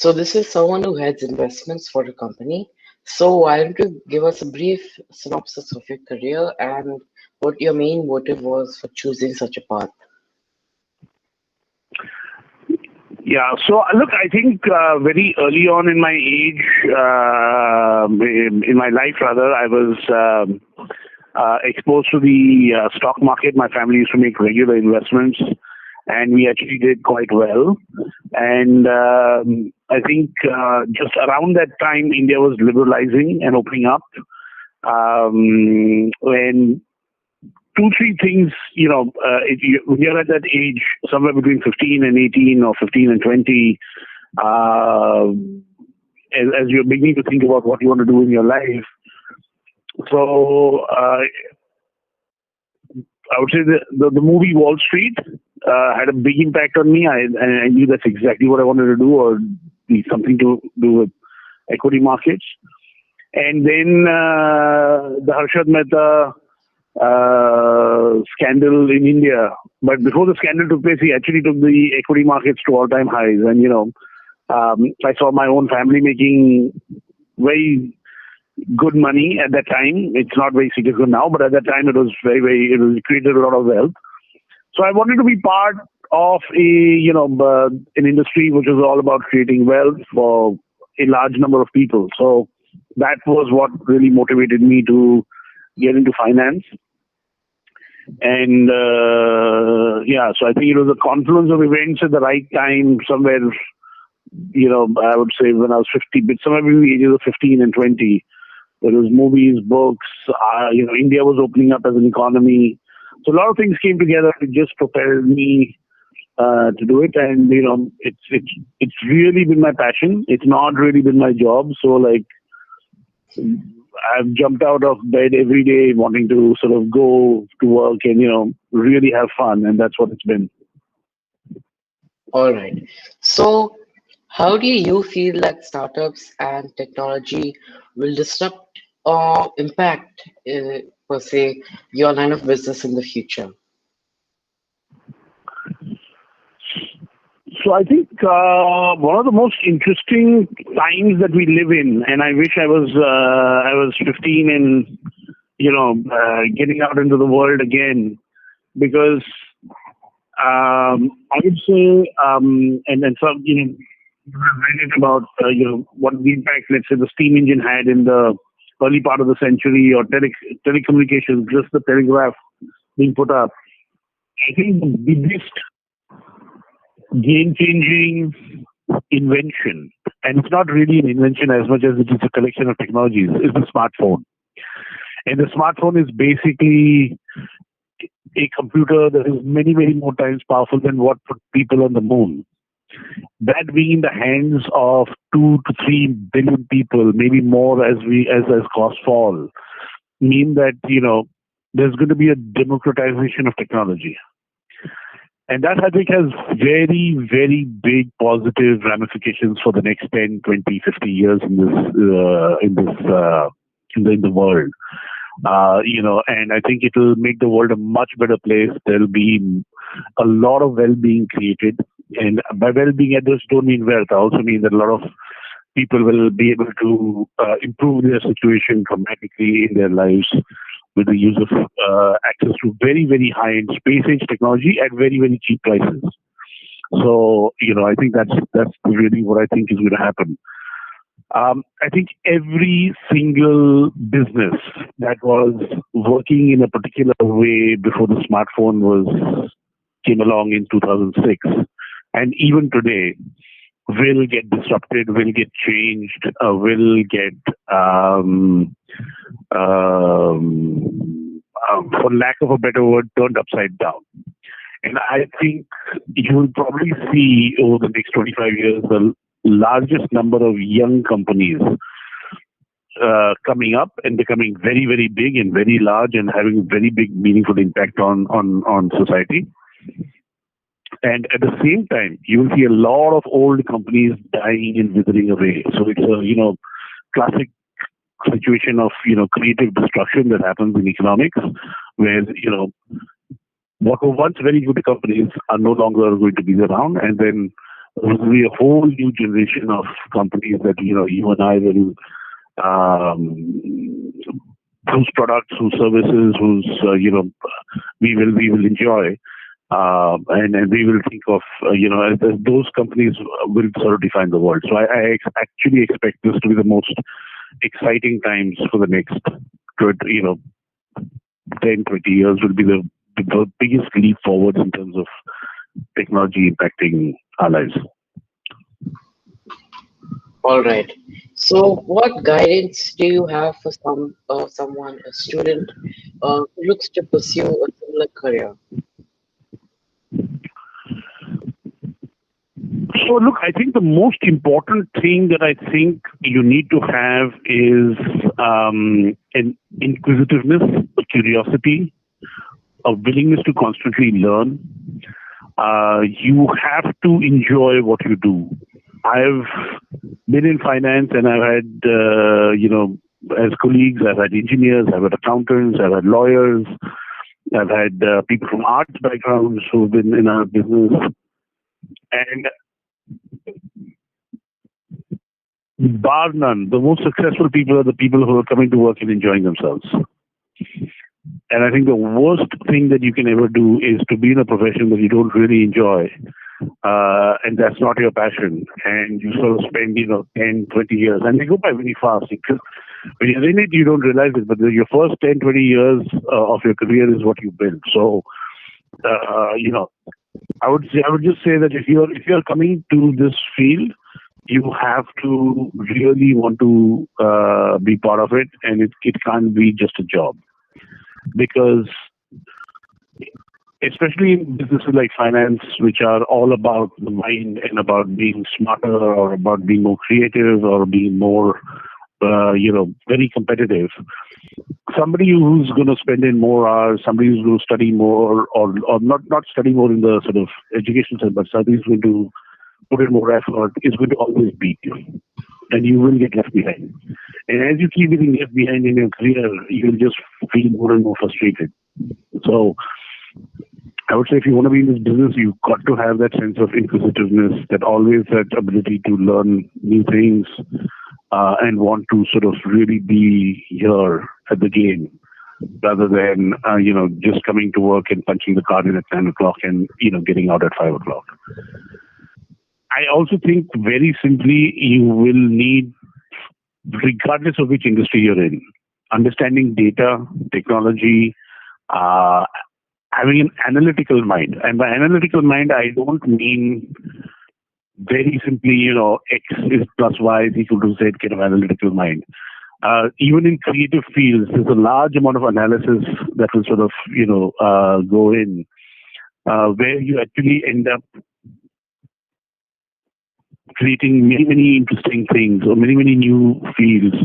So this is someone who heads investments for a company. So why don't you give us a brief synopsis of your career and what your main motive was for choosing such a path? Yeah. So look, I think very early on in my age, in my life rather, I was exposed to the stock market. My family used to make regular investments, and we actually did quite well. And I think just around that time, India was liberalizing and opening up. When two, three things, when you're at that age, somewhere between 15 and 18 or 15 and 20, uh, as you're beginning to think about what you want to do in your life. So I would say the movie Wall Street had a big impact on me. I knew that's exactly what I wanted to do, or be something to do with equity markets. And then the Harshad Mehta scandal in India. But before the scandal took place, he actually took the equity markets to all-time highs. And, I saw my own family making very good money at that time. It's not very significant now, but at that time it was it created a lot of wealth. So I wanted to be part of an industry which was all about creating wealth for a large number of people. So that was what really motivated me to get into finance. And so I think it was a confluence of events at the right time, somewhere, I would say when I was 50, but somewhere between the ages of 15 and 20. There was movies, books, India was opening up as an economy. So a lot of things came together to just propel me to do it. And, it's really been my passion. It's not really been my job. So like, I've jumped out of bed every day wanting to sort of go to work and, really have fun. And that's what it's been. All right. So how do you feel that startups and technology will disrupt or impact, per se, your line of business in the future? So I think one of the most interesting times that we live in, and I wish I was 15 and getting out into the world again, because I would say and then some I've read it about what the impact, let's say, the steam engine had in the early part of the century, or telecommunications, just the telegraph being put up. I think the biggest game-changing invention, and it's not really an invention as much as it is a collection of technologies, is the smartphone. And the smartphone is basically a computer that is many, many more times powerful than what put people on the moon. That being in the hands of 2 to 3 billion people, maybe more as costs fall, mean that there's going to be a democratization of technology. And that, I think, has very, very big positive ramifications for the next 10, 20, 50 years in the world. And I think it will make the world a much better place. There'll be a lot of well-being created. And by well-being, I just don't mean wealth. I also mean that a lot of people will be able to improve their situation dramatically in their lives with the use of access to very, very high-end space-age technology at very, very cheap prices. So, I think that's really what I think is going to happen. I think every single business that was working in a particular way before the smartphone came along in 2006, and even today, will get disrupted, will get changed, will get, for lack of a better word, turned upside down. And I think you will probably see over the next 25 years the largest number of young companies coming up and becoming very, very big and very large and having a very big, meaningful impact on society. And at the same time, you will see a lot of old companies dying and withering away. So it's a, classic situation of, creative destruction that happens in economics, where, what were once very good companies are no longer going to be around. And then There will be a whole new generation of companies that you and I will whose products, whose services, whose we will enjoy, and we will think of as those companies will sort of define the world. So actually expect this to be the most exciting times for the next 10, 20 years. Will be the biggest leap forward in terms of technology impacting our lives. All right. So, what guidance do you have for someone, a student, who looks to pursue a similar career? So, look, I think the most important thing that I think you need to have is an inquisitiveness, a curiosity, a willingness to constantly learn. You have to enjoy what you do. I've been in finance, and I've had, as colleagues, I've had engineers, I've had accountants, I've had lawyers, I've had people from arts backgrounds who've been in our business. And bar none, the most successful people are the people who are coming to work and enjoying themselves. And I think the worst thing that you can ever do is to be in a profession that you don't really enjoy, and that's not your passion, and you sort of spend 10, 20 years, and they go by very fast. Because when you're in it, you don't realize it, but your first 10, 20 years of your career is what you build. So, I would just say that if you're coming to this field, you have to really want to be part of it, and it can't be just a job. Because especially in businesses like finance, which are all about the mind and about being smarter or about being more creative or being more, very competitive, somebody who's going to spend in more hours, somebody who's going to study more, or not study more in the sort of education sense, but somebody who's going to put in more effort is going to always beat you. And you will get left behind. And as you keep getting left behind in your career, you'll just feel more and more frustrated. So I would say if you want to be in this business, you've got to have that sense of inquisitiveness, that ability to learn new things, and want to sort of really be here at the game, rather than just coming to work and punching the card in at 10 o'clock and getting out at 5 o'clock. I also think very simply you will need, regardless of which industry you're in, understanding data, technology, having an analytical mind. And by analytical mind, I don't mean very simply, X is plus Y is equal to Z kind of analytical mind. Even in creative fields, there's a large amount of analysis that will sort of, go in, where you actually end up creating many, many interesting things or many, many new fields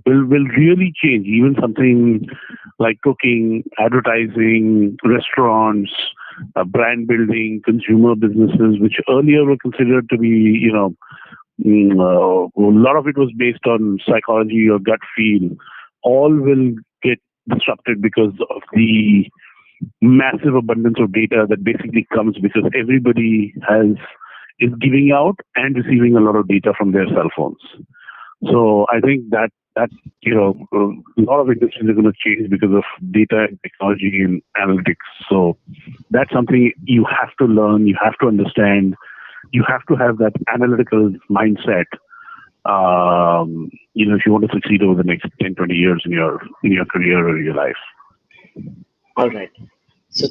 will really change. Even something like cooking, advertising, restaurants, brand building, consumer businesses, which earlier were considered to be, a lot of it was based on psychology or gut feel, all will get disrupted because of the massive abundance of data that basically comes because everybody is giving out and receiving a lot of data from their cell phones. So I think that a lot of industries are going to change because of data and technology and analytics. So that's something you have to learn, you have to understand, you have to have that analytical mindset. If you want to succeed over the next 10, 20 years in your career or your life. All right. So